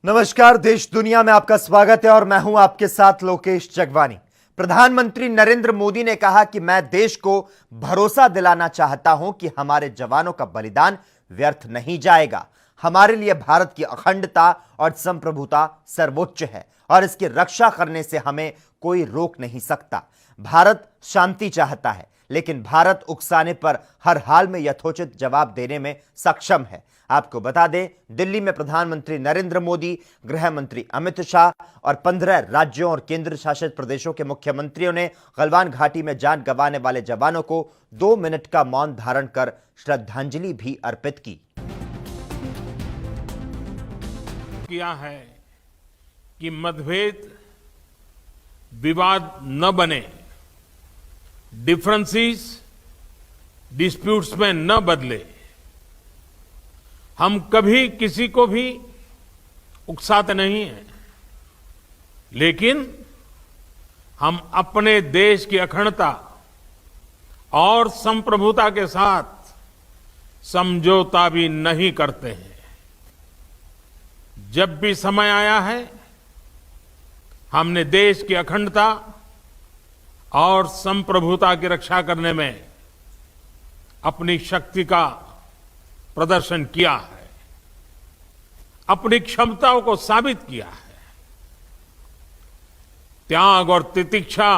नमस्कार, देश दुनिया में आपका स्वागत है और मैं हूं आपके साथ लोकेश जगवानी। प्रधानमंत्री नरेंद्र मोदी ने कहा कि मैं देश को भरोसा दिलाना चाहता हूं कि हमारे जवानों का बलिदान व्यर्थ नहीं जाएगा। हमारे लिए भारत की अखंडता और संप्रभुता सर्वोच्च है और इसकी रक्षा करने से हमें कोई रोक नहीं सकता। भारत शांति चाहता है, लेकिन भारत उकसाने पर हर हाल में यथोचित जवाब देने में सक्षम है। आपको बता दें, दिल्ली में प्रधानमंत्री नरेंद्र मोदी, गृह मंत्री अमित शाह और 15 राज्यों और केंद्र शासित प्रदेशों के मुख्यमंत्रियों ने गलवान घाटी में जान गंवाने वाले जवानों को 2 मिनट का मौन धारण कर श्रद्धांजलि भी अर्पित की। किया है कि मतभेद विवाद न बने, डिफरेंसेस डिस्प्यूट्स में न बदले। हम कभी किसी को भी उकसाते नहीं हैं, लेकिन हम अपने देश की अखंडता और संप्रभुता के साथ समझौता भी नहीं करते हैं। जब भी समय आया है, हमने देश की अखंडता और संप्रभुता की रक्षा करने में अपनी शक्ति का प्रदर्शन किया है, अपनी क्षमताओं को साबित किया है। त्याग और तितिक्षा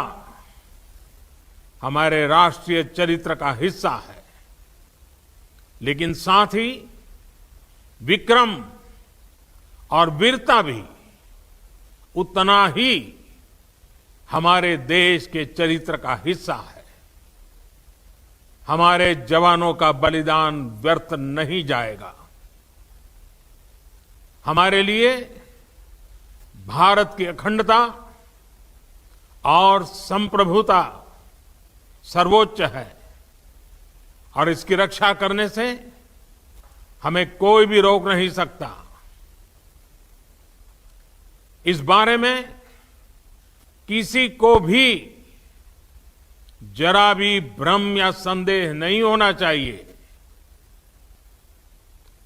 हमारे राष्ट्रीय चरित्र का हिस्सा है, लेकिन साथ ही विक्रम और वीरता भी उतना ही हमारे देश के चरित्र का हिस्सा है। हमारे जवानों का बलिदान व्यर्थ नहीं जाएगा। हमारे लिए भारत की अखंडता और संप्रभुता सर्वोच्च है और इसकी रक्षा करने से हमें कोई भी रोक नहीं सकता। इस बारे में किसी को भी जरा भी भ्रम या संदेह नहीं होना चाहिए।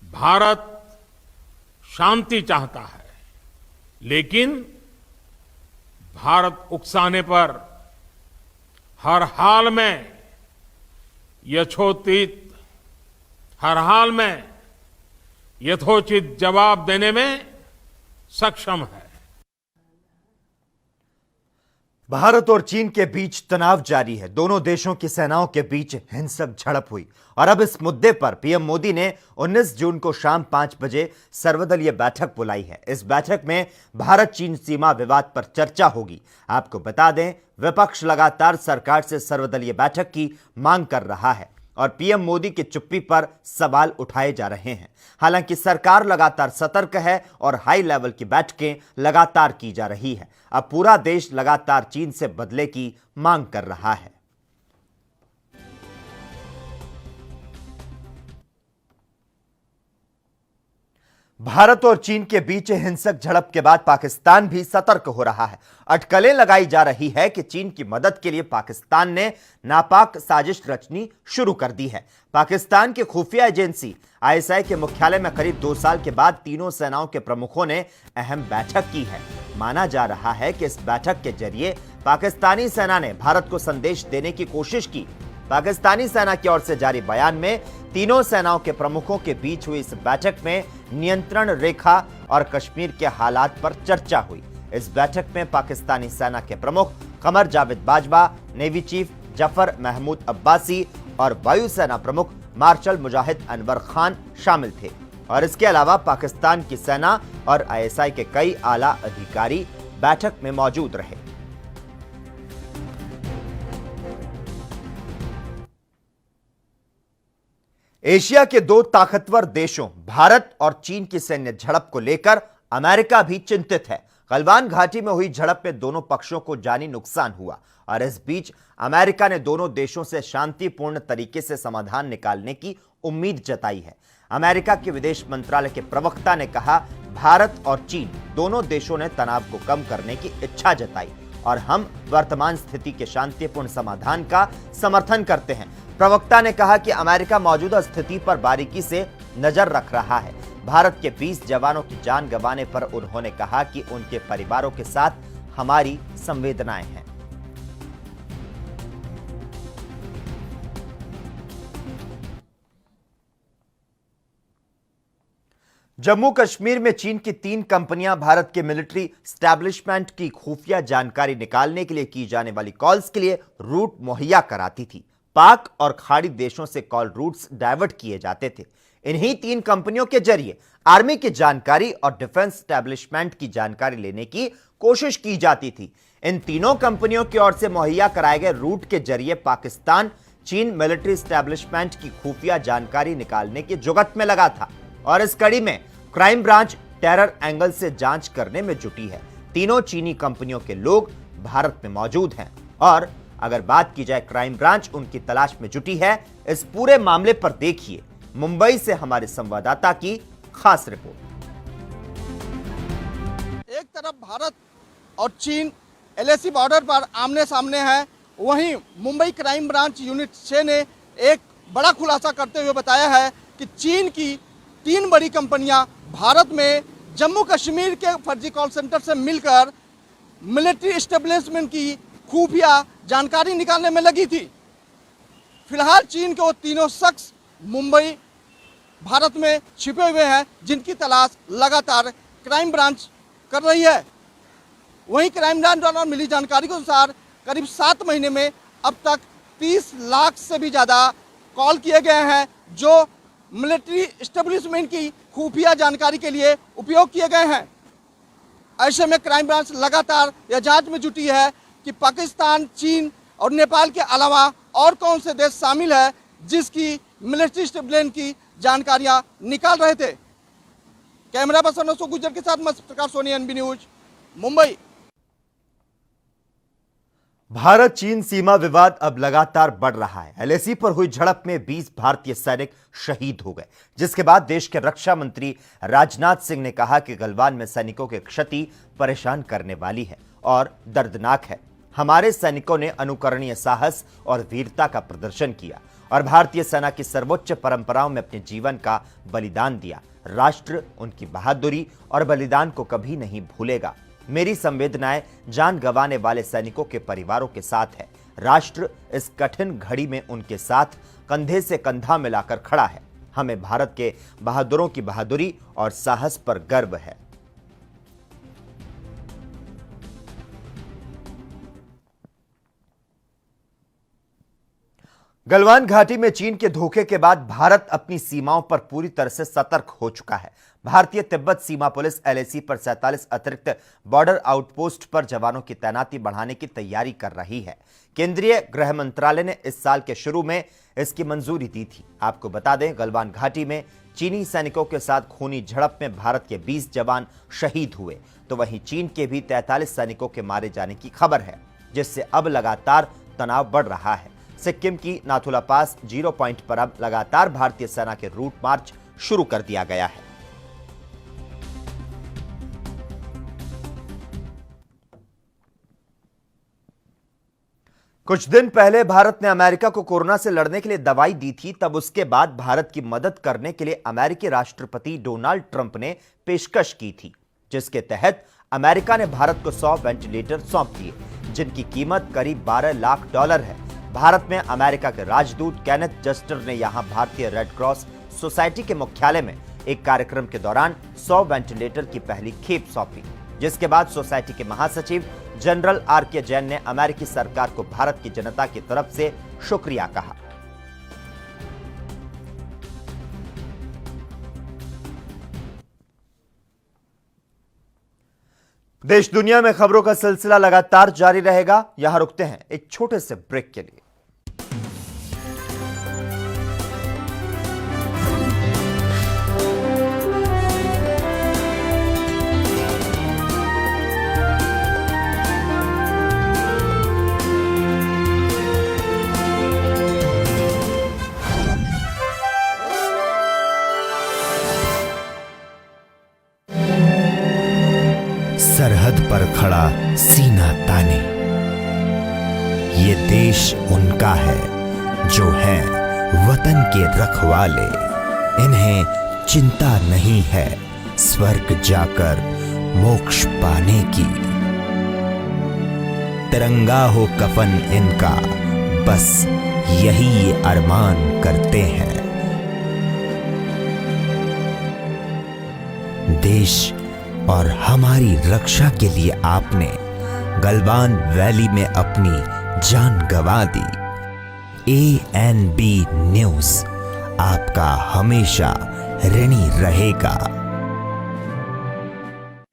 भारत शांति चाहता है, लेकिन भारत उकसाने पर हर हाल में यथोचित जवाब देने में सक्षम है। भारत और चीन के बीच तनाव जारी है। दोनों देशों की सेनाओं के बीच हिंसक झड़प हुई और अब इस मुद्दे पर पीएम मोदी ने 19 जून को शाम 5 बजे सर्वदलीय बैठक बुलाई है। इस बैठक में भारत चीन सीमा विवाद पर चर्चा होगी। आपको बता दें, विपक्ष लगातार सरकार से सर्वदलीय बैठक की मांग कर रहा है और पीएम मोदी की चुप्पी पर सवाल उठाए जा रहे हैं। हालांकि सरकार लगातार सतर्क है और हाई लेवल की बैठकें लगातार की जा रही है। अब पूरा देश लगातार चीन से बदले की मांग कर रहा है। भारत और चीन के बीच हिंसक झड़प के बाद पाकिस्तान भी सतर्क हो रहा है। अटकलें लगाई जा रही है कि चीन की मदद के लिए पाकिस्तान ने नापाक साजिश रचनी शुरू कर दी है। पाकिस्तान की खुफिया एजेंसी आईएसआई के मुख्यालय में करीब 2 साल के बाद तीनों सेनाओं के प्रमुखों ने अहम बैठक की है। माना जा रहा है कि इस बैठक के जरिए पाकिस्तानी सेना ने भारत को संदेश देने की कोशिश की। पाकिस्तानी सेना की ओर से जारी बयान में तीनों सेनाओं के प्रमुखों के बीच हुई इस बैठक में नियंत्रण रेखा और कश्मीर के हालात पर चर्चा हुई। इस बैठक में पाकिस्तानी सेना के प्रमुख कमर जावेद बाजवा, नेवी चीफ जफर महमूद अब्बासी और वायुसेना प्रमुख मार्शल मुजाहिद अनवर खान शामिल थे और इसके अलावा पाकिस्तान की सेना और आईएसआई के कई आला अधिकारी बैठक में मौजूद रहे। एशिया के 2 ताकतवर देशों भारत और चीन की सैन्य झड़प को लेकर अमेरिका भी चिंतित है। गलवान घाटी में हुई झड़प में दोनों पक्षों को जानी नुकसान हुआ और इस बीच अमेरिका ने दोनों देशों से शांतिपूर्ण तरीके से समाधान निकालने की उम्मीद जताई है। अमेरिका के विदेश मंत्रालय के प्रवक्ता ने कहा, भारत और चीन दोनों देशों ने तनाव को कम करने की इच्छा जताई और हम वर्तमान स्थिति के शांतिपूर्ण समाधान का समर्थन करते हैं। प्रवक्ता ने कहा कि अमेरिका मौजूदा स्थिति पर बारीकी से नजर रख रहा है। भारत के 20 जवानों की जान गंवाने पर उन्होंने कहा कि उनके परिवारों के साथ हमारी संवेदनाएं हैं। जम्मू कश्मीर में चीन की 3 कंपनियां भारत के मिलिट्री स्टैब्लिशमेंट की खुफिया जानकारी निकालने के लिए की जाने वाली कॉल्स के लिए रूट मुहैया कराती थी। पाक और खाड़ी देशों से कॉल रूट्स डाइवर्ट किए जाते थे। इन्हीं 3 कंपनियों के जरिए आर्मी की जानकारी और डिफेंस स्टैब्लिशमेंट की जानकारी लेने की कोशिश की जाती थी। इन तीनों कंपनियों की ओर से मुहैया कराए गए रूट के जरिए पाकिस्तान चीन मिलिट्री स्टैब्लिशमेंट की खुफिया जानकारी निकालने की जुगत में लगा था और इस कड़ी में क्राइम ब्रांच टेरर एंगल से जांच करने में जुटी है। तीनों चीनी कंपनियों के लोग भारत में मौजूद हैं और अगर बात की जाए क्राइम ब्रांच उनकी तलाश में जुटी है। इस पूरे मामले पर देखिए मुंबई से हमारे संवाददाता की खास रिपोर्ट। एक तरफ भारत और चीन एलएसी बॉर्डर पर आमने सामने है, वहीं मुंबई क्राइम ब्रांच यूनिट 6 ने एक बड़ा खुलासा करते हुए बताया है कि चीन की 3 बड़ी कंपनियां भारत में जम्मू कश्मीर के फर्जी कॉल सेंटर से मिलकर मिलिट्री एस्टेब्लिशमेंट की खुफिया जानकारी निकालने में लगी थी। फिलहाल चीन के वो तीनों शख्स मुंबई भारत में छिपे हुए हैं, जिनकी तलाश लगातार क्राइम ब्रांच कर रही है। वहीं क्राइम ब्रांच द्वारा मिली जानकारी के अनुसार करीब 7 महीने में अब तक 30 लाख से भी ज़्यादा कॉल किए गए हैं, जो मिलिट्री एस्टेब्लिशमेंट की खुफिया जानकारी के लिए उपयोग किए गए हैं। ऐसे में क्राइम ब्रांच लगातार यह जांच में जुटी है कि पाकिस्तान, चीन और नेपाल के अलावा और कौन से देश शामिल है जिसकी मिलिट्री एस्टेब्लिशमेंट की जानकारियां निकाल रहे थे। कैमरा पर्सन अशोक गुर्जर के साथ मैं प्रकाश सोनी, एनबी न्यूज, मुंबई। भारत चीन सीमा विवाद अब लगातार बढ़ रहा है। एलएसी पर हुई झड़प में 20 भारतीय सैनिक शहीद हो गए, जिसके बाद देश के रक्षा मंत्री राजनाथ सिंह ने कहा कि गलवान में सैनिकों की क्षति परेशान करने वाली है और दर्दनाक है। हमारे सैनिकों ने अनुकरणीय साहस और वीरता का प्रदर्शन किया और भारतीय सेना की सर्वोच्च परंपराओं में अपने जीवन का बलिदान दिया। राष्ट्र उनकी बहादुरी और बलिदान को कभी नहीं भूलेगा। मेरी संवेदनाएं जान गंवाने वाले सैनिकों के परिवारों के साथ है। राष्ट्र इस कठिन घड़ी में उनके साथ कंधे से कंधा मिलाकर खड़ा है। हमें भारत के बहादुरों की बहादुरी और साहस पर गर्व है। गलवान घाटी में चीन के धोखे के बाद भारत अपनी सीमाओं पर पूरी तरह से सतर्क हो चुका है। भारतीय तिब्बत सीमा पुलिस एलएसी पर 47 अतिरिक्त बॉर्डर आउटपोस्ट पर जवानों की तैनाती बढ़ाने की तैयारी कर रही है। केंद्रीय गृह मंत्रालय ने इस साल के शुरू में इसकी मंजूरी दी थी। आपको बता दें, गलवान घाटी में चीनी सैनिकों के साथ खूनी झड़प में भारत के 20 जवान शहीद हुए, तो वहीं चीन के भी 43 सैनिकों के मारे जाने की खबर है, जिससे अब लगातार तनाव बढ़ रहा है। सिक्किम की नाथुला पास 0 पॉइंट पर अब लगातार भारतीय सेना के रूट मार्च शुरू कर दिया गया है। कुछ दिन पहले भारत ने अमेरिका को कोरोना से लड़ने के लिए दवाई दी थी। तब उसके बाद भारत की मदद करने के लिए अमेरिकी राष्ट्रपति डोनाल्ड ट्रंप ने पेशकश की थी, जिसके तहत अमेरिका ने भारत को 100 वेंटिलेटर सौंप दिए, जिनकी कीमत करीब $12 लाख है। भारत में अमेरिका के राजदूत केनेथ जस्टर ने यहां भारतीय रेड क्रॉस सोसाइटी के मुख्यालय में एक कार्यक्रम के दौरान 100 वेंटिलेटर की पहली खेप सौंपी, जिसके बाद सोसाइटी के महासचिव जनरल आर.के. जैन ने अमेरिकी सरकार को भारत की जनता की तरफ से शुक्रिया कहा। देश दुनिया में खबरों का सिलसिला लगातार जारी रहेगा। यहां रुकते हैं एक छोटे से ब्रेक के लिए। सरहद पर खड़ा सीना ताने, ये देश उनका है जो है वतन के रखवाले। इन्हें चिंता नहीं है स्वर्ग जाकर मोक्ष पाने की। तिरंगा हो कफन इनका, बस यही ये अरमान करते हैं। देश और हमारी रक्षा के लिए आपने गलवान वैली में अपनी जान गंवा दी। ANB न्यूज़ आपका हमेशा ऋणी रहेगा।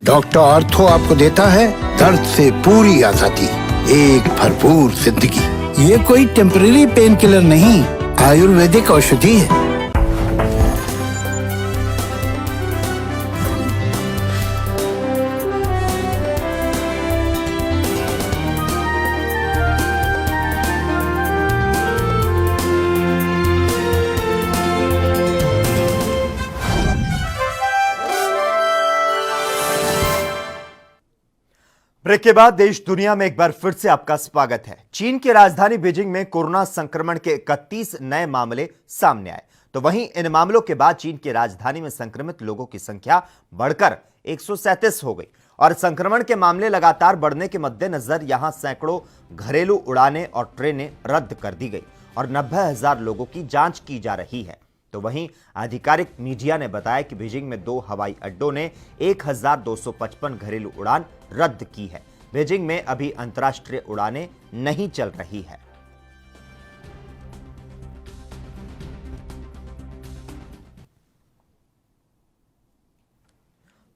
डॉक्टर ऑर्थो आपको देता है दर्द से पूरी आजादी, एक भरपूर जिंदगी। ये कोई टेम्परेरी पेन किलर नहीं, आयुर्वेदिक औषधि है। ब्रेक के बाद देश दुनिया में एक बार फिर से आपका स्वागत है। चीन की राजधानी बीजिंग में कोरोना संक्रमण के 31 नए मामले सामने आए, तो वहीं इन मामलों के बाद चीन की राजधानी में संक्रमित लोगों की संख्या बढ़कर 137 हो गई और संक्रमण के मामले लगातार बढ़ने के मद्देनजर यहां सैकड़ों घरेलू उड़ानें और ट्रेनें रद्द कर दी गई और 90,000 लोगों की जांच की जा रही है। तो वहीं आधिकारिक मीडिया ने बताया कि बीजिंग में 2 हवाई अड्डों ने 1255 घरेलू उड़ान रद्द की है। बीजिंग में अभी अंतर्राष्ट्रीय उड़ानें नहीं चल रही है।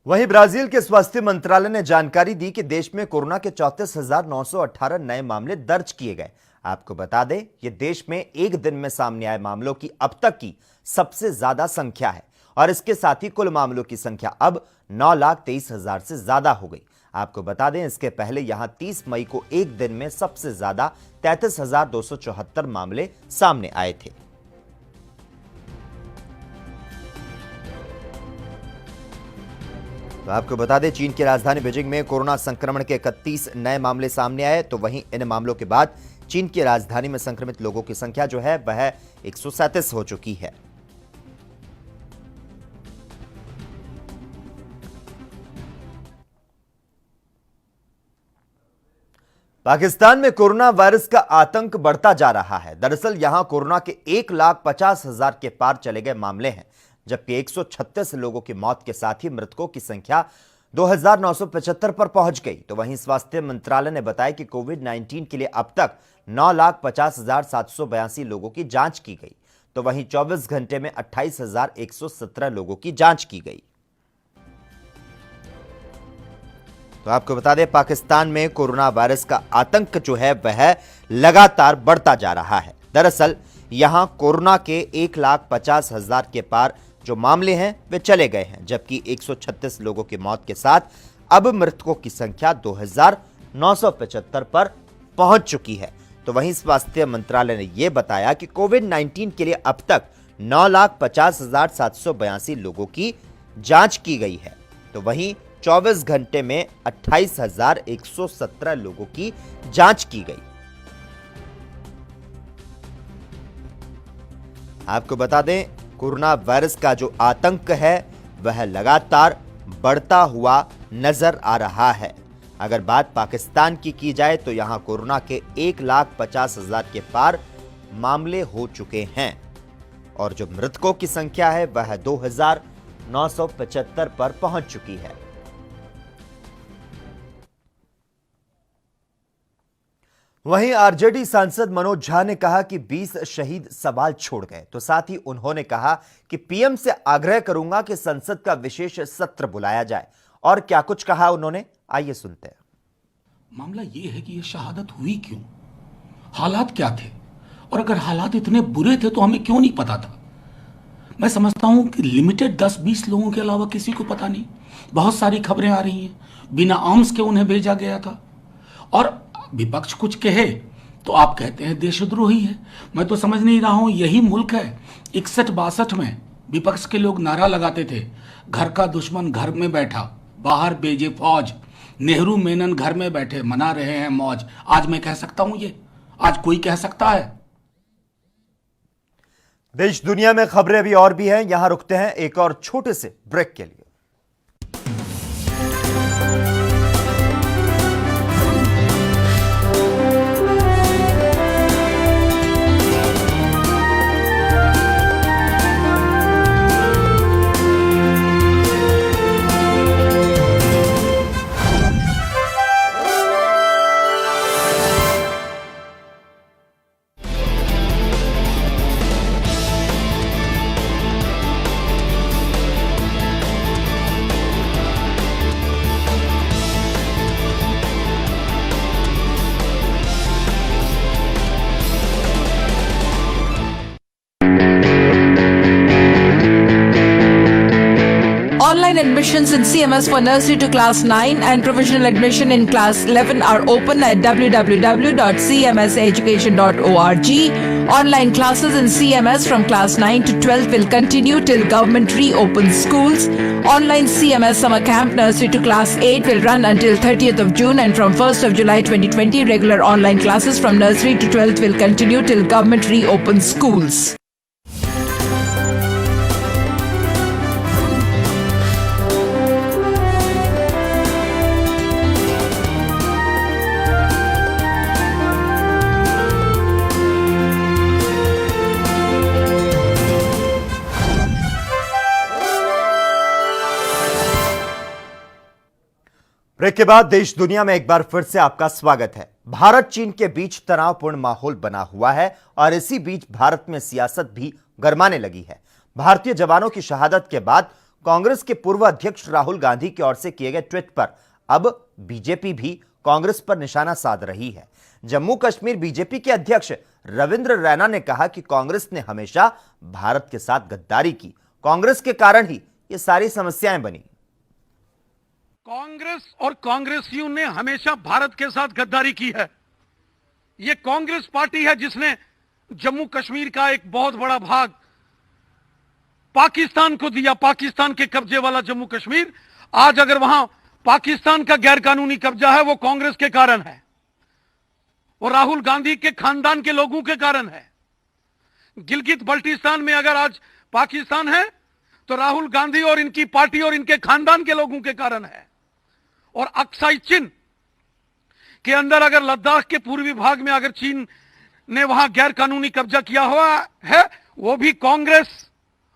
वहीं ब्राजील के स्वास्थ्य मंत्रालय ने जानकारी दी कि देश में कोरोना के 34,918 नए मामले दर्ज किए गए। आपको बता दें, यह देश में एक दिन में सामने आए मामलों की अब तक की सबसे ज्यादा संख्या है और इसके साथ ही कुल मामलों की संख्या अब 9,23,000 से ज्यादा हो गई। आपको बता दें, इसके पहले यहां 30 मई को एक दिन में सबसे ज्यादा 33,274 मामले सामने आए थे। तो आपको बता दें, चीन की राजधानी बीजिंग में कोरोना संक्रमण के 31 नए मामले सामने आए, तो वहीं इन मामलों के बाद चीन की राजधानी में संक्रमित लोगों की संख्या जो है वह 137 हो चुकी है। पाकिस्तान में कोरोना वायरस का आतंक बढ़ता जा रहा है। दरअसल यहां कोरोना के 1,50,000 के पार चले गए मामले हैं, जबकि 136 लोगों की मौत के साथ ही मृतकों की संख्या 2,975 पर पहुंच गई। तो वहीं स्वास्थ्य मंत्रालय ने बताया कि कोविड-19 के लिए अब तक 9,50,782 लोगों की जांच की गई। तो वहीं 24 घंटे में 28,117 लोगों की जांच की गई। तो आपको बता दें, पाकिस्तान में कोरोना वायरस का आतंक जो है वह लगातार बढ़ता जा रहा है। दरअसल यहां कोरोना के 1,50,000 के पार जो मामले हैं वे चले गए हैं, जबकि 136 लोगों की मौत के साथ अब मृतकों की संख्या 2,975 पर पहुंच चुकी है। तो वहीं स्वास्थ्य मंत्रालय ने यह बताया कि कोविड-19 के लिए अब तक 9,50,782 लोगों की जांच की गई है। तो वहीं 24 घंटे में 28,117 लोगों की जांच की गई। आपको बता दें, कोरोना वायरस का जो आतंक है वह लगातार बढ़ता हुआ नजर आ रहा है। अगर बात पाकिस्तान की जाए तो यहां कोरोना के 1,50,000 के पार मामले हो चुके हैं और जो मृतकों की संख्या है वह 2,975 पर पहुंच चुकी है। वहीं आरजेडी सांसद मनोज झा ने कहा कि 20 शहीद सवाल छोड़ गए। तो साथ ही उन्होंने कहा कि पीएम से आग्रह करूंगा कि संसद का विशेष सत्र बुलाया जाए। और क्या कुछ कहा उन्होंने, आइए सुनते हैं। मामला यह है कि यह शहादत हुई क्यों, हालात क्या थे, और अगर हालात इतने बुरे थे तो हमें क्यों नहीं पता था। मैं समझता हूं कि लिमिटेड 10-20 लोगों के अलावा किसी को पता नहीं। बहुत सारी खबरें आ रही हैं, बिना आर्म्स के उन्हें भेजा गया था। और विपक्ष कुछ कहे तो आप कहते हैं देशद्रोही है। मैं तो समझ नहीं रहा हूं, यही मुल्क है। 61-62 में विपक्ष के लोग नारा लगाते थे, घर का दुश्मन घर में बैठा, बाहर भेजे फौज। नेहरू मेनन घर में बैठे मना रहे हैं मौज। आज मैं कह सकता हूं, ये आज कोई कह सकता है? देश दुनिया में खबरें अभी और भी हैं, यहां रुकते हैं एक और छोटे से ब्रेक के लिए। Online admissions in CMS for nursery to class 9 and provisional admission in class 11 are open at www.cmseducation.org. Online classes in CMS from class 9 to 12 will continue till government reopens schools. Online CMS summer camp nursery to class 8 will run until 30th of June, and from 1st of July 2020 regular online classes from nursery to 12th will continue till government reopens schools. Break के बाद देश दुनिया में एक बार फिर से आपका स्वागत है। भारत चीन के बीच तनावपूर्ण माहौल बना हुआ है और इसी बीच भारत में सियासत भी गरमाने लगी है। भारतीय जवानों की शहादत के बाद कांग्रेस के पूर्व अध्यक्ष राहुल गांधी की ओर से किए गए ट्वीट पर अब बीजेपी भी कांग्रेस पर निशाना साध रही है। जम्मू कश्मीर बीजेपी के अध्यक्ष रविंद्र रैना ने कहा कि कांग्रेस ने हमेशा भारत के साथ गद्दारी की, कांग्रेस के कारण ही ये सारी समस्याएं बनी। कांग्रेस और कांग्रेसियों ने हमेशा भारत के साथ गद्दारी की है। यह कांग्रेस पार्टी है जिसने जम्मू कश्मीर का एक बहुत बड़ा भाग पाकिस्तान को दिया, पाकिस्तान के कब्जे वाला जम्मू कश्मीर। आज अगर वहां पाकिस्तान का गैरकानूनी कब्जा है वो कांग्रेस के कारण है, वो राहुल गांधी के खानदान के लोगों के कारण है। गिलगित बल्टिस्तान में अगर आज पाकिस्तान है तो राहुल गांधी और इनकी पार्टी और इनके खानदान के लोगों के कारण है। और अक्साई चीन के अंदर अगर लद्दाख के पूर्वी भाग में अगर चीन ने वहां गैर कानूनी कब्जा किया हुआ है, वो भी कांग्रेस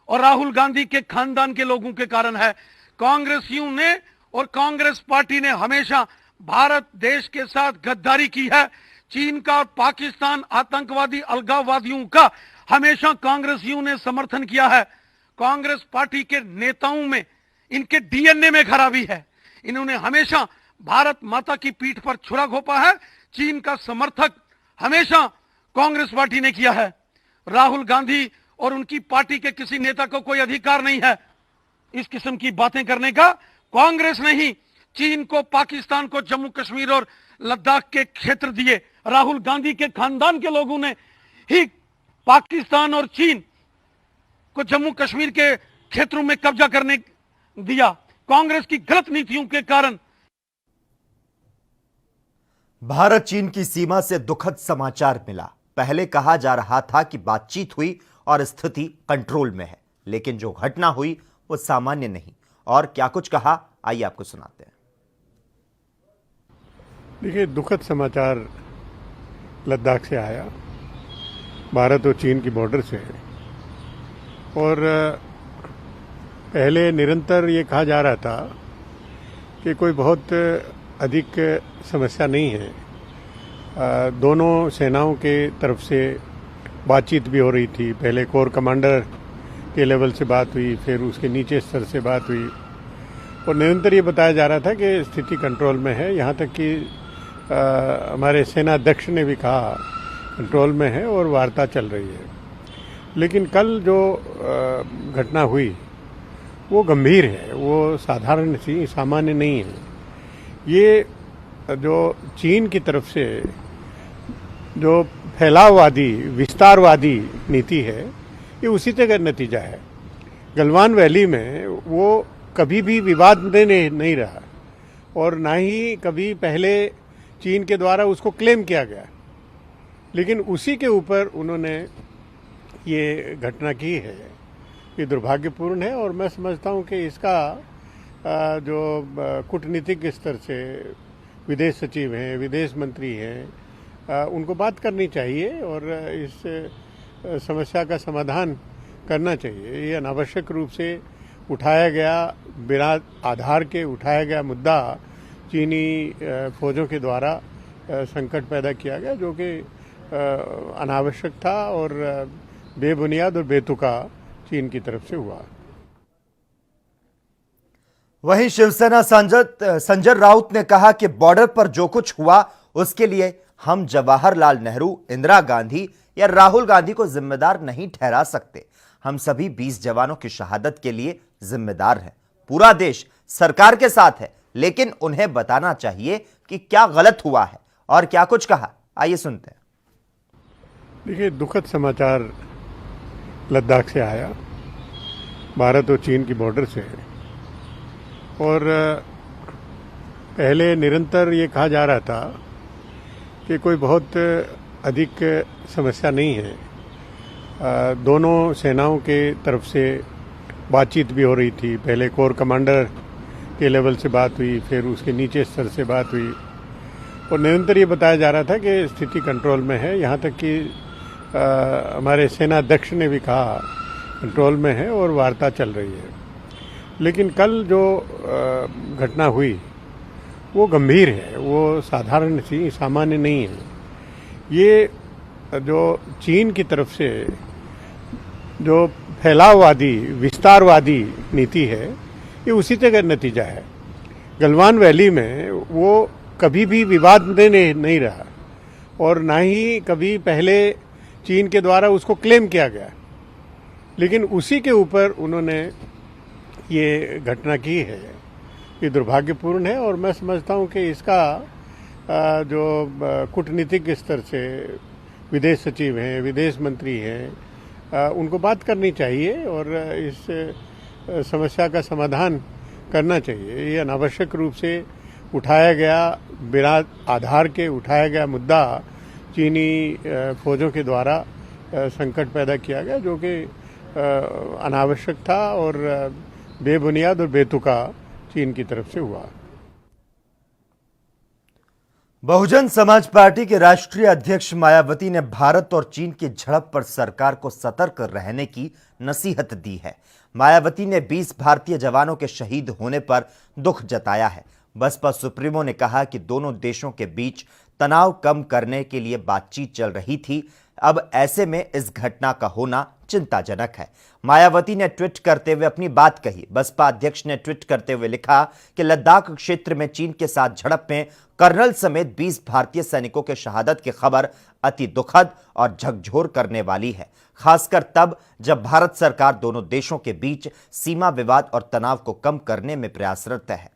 और राहुल गांधी के खानदान के लोगों के कारण है। कांग्रेसियों ने और कांग्रेस पार्टी ने हमेशा भारत देश के साथ गद्दारी की है। चीन का और पाकिस्तान आतंकवादी अलगाववादियों का हमेशा कांग्रेसियों ने समर्थन किया है। कांग्रेस पार्टी के नेताओं में, इनके डीएनए में खराबी है। इन्होंने हमेशा भारत माता की पीठ पर छुरा घोंपा है। चीन का समर्थक हमेशा कांग्रेस पार्टी ने किया है। राहुल गांधी और उनकी पार्टी के किसी नेता को कोई अधिकार नहीं है इस किस्म की बातें करने का। कांग्रेस ने ही चीन को, पाकिस्तान को जम्मू कश्मीर और लद्दाख के क्षेत्र दिए। राहुल गांधी के खानदान के लोगों ने ही पाकिस्तान और चीन को जम्मू कश्मीर के क्षेत्रों में कब्जा करने दिया। कांग्रेस की गलत नीतियों के कारण। भारत चीन की सीमा से दुखद समाचार मिला। पहले कहा जा रहा था कि बातचीत हुई और स्थिति कंट्रोल में है, लेकिन जो घटना हुई वो सामान्य नहीं। और क्या कुछ कहा, आइए आपको सुनाते हैं। देखिए, दुखद समाचार लद्दाख से आया, भारत और चीन की बॉर्डर से। और पहले निरंतर ये कहा जा रहा था कि कोई बहुत अधिक समस्या नहीं है। दोनों सेनाओं के तरफ से बातचीत भी हो रही थी। पहले कोर कमांडर के लेवल से बात हुई, फिर उसके नीचे स्तर से बात हुई, और निरंतर ये बताया जा रहा था कि स्थिति कंट्रोल में है। यहाँ तक कि हमारे सेना अध्यक्ष ने भी कहा कंट्रोल में है और वार्ता चल रही है। लेकिन कल जो घटना हुई वो गंभीर है, वो साधारण सी सामान्य नहीं है। ये जो चीन की तरफ से जो फैलाववादी, विस्तारवादी नीति है, ये उसी का नतीजा है। गलवान वैली में वो कभी भी विवाद में नहीं रहा और ना ही कभी पहले चीन के द्वारा उसको क्लेम किया गया। लेकिन उसी के ऊपर उन्होंने ये घटना की है ये दुर्भाग्यपूर्ण है और मैं समझता हूँ कि इसका जो कूटनीतिक स्तर से विदेश सचिव हैं, विदेश मंत्री हैं, उनको बात करनी चाहिए और इस समस्या का समाधान करना चाहिए। ये अनावश्यक रूप से उठाया गया, बिना आधार के उठाया गया मुद्दा चीनी फौजों के द्वारा संकट पैदा किया गया, जो कि अनावश्यक था और बेबुनियाद और बेतुका चीन की तरफ से हुआ। वहीं शिवसेना सांसद संजय राउत ने कहा कि बॉर्डर पर जो कुछ हुआ उसके लिए हम जवाहरलाल नेहरू, इंदिरा गांधी या राहुल गांधी को जिम्मेदार नहीं ठहरा सकते। हम सभी 20 जवानों की शहादत के लिए जिम्मेदार हैं। पूरा देश सरकार के साथ है, लेकिन उन्हें बताना चाहिए कि क्या गलत हुआ है और क्या कुछ कहा। आइए सुनते हैं। देखिए, दुखद समाचार लद्दाख से आया, भारत और चीन की बॉर्डर से, और पहले निरंतर ये कहा जा रहा था कि कोई बहुत अधिक समस्या नहीं है। दोनों सेनाओं के तरफ से बातचीत भी हो रही थी। पहले कोर कमांडर के लेवल से बात हुई, फिर उसके नीचे स्तर से बात हुई और निरंतर ये बताया जा रहा था कि स्थिति कंट्रोल में है। यहाँ तक कि हमारे सेना अध्यक्ष ने भी कहा कंट्रोल में है और वार्ता चल रही है। लेकिन कल जो घटना हुई वो गंभीर है, वो साधारण सी सामान्य नहीं है। ये जो चीन की तरफ से जो फैलाववादी, विस्तारवादी नीति है, ये उसी का नतीजा है। गलवान वैली में वो कभी भी विवाद में नहीं रहा और ना ही कभी पहले चीन के द्वारा उसको क्लेम किया गया, लेकिन उसी के ऊपर उन्होंने ये घटना की है। ये दुर्भाग्यपूर्ण है और मैं समझता हूँ कि इसका जो कूटनीतिक स्तर से विदेश सचिव हैं, विदेश मंत्री हैं, उनको बात करनी चाहिए और इस समस्या का समाधान करना चाहिए। ये अनावश्यक रूप से उठाया गया, बिना आधार के उठाया गया मुद्दा चीनी फौजों के द्वारा संकट पैदा किया गया, जो कि अनावश्यक था और बेबुनियाद और बेतुका चीन की तरफ से हुआ। बहुजन समाज पार्टी के राष्ट्रीय अध्यक्ष मायावती ने भारत और चीन की झड़प पर सरकार को सतर्क रहने की नसीहत दी है। मायावती ने 20 भारतीय जवानों के शहीद होने पर दुख जताया है। बसपा सुप्रीमो ने कहा कि दोनों देशों के बीच तनाव कम करने के लिए बातचीत चल रही थी। अब ऐसे में इस घटना का होना चिंताजनक है। मायावती ने ट्वीट करते हुए अपनी बात कही। बसपा अध्यक्ष ने ट्वीट करते हुए लिखा कि लद्दाख क्षेत्र में चीन के साथ झड़प में कर्नल समेत 20 भारतीय सैनिकों के शहादत की खबर अति दुखद और झकझोर करने वाली है, खासकर तब जब भारत सरकार दोनों देशों के बीच सीमा विवाद और तनाव को कम करने में प्रयासरत है।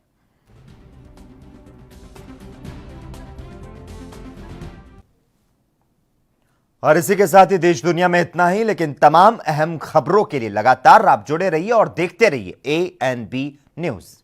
और इसी के साथ ही देश दुनिया में इतना ही, लेकिन तमाम अहम खबरों के लिए लगातार आप जुड़े रहिए और देखते रहिए ANB न्यूज़।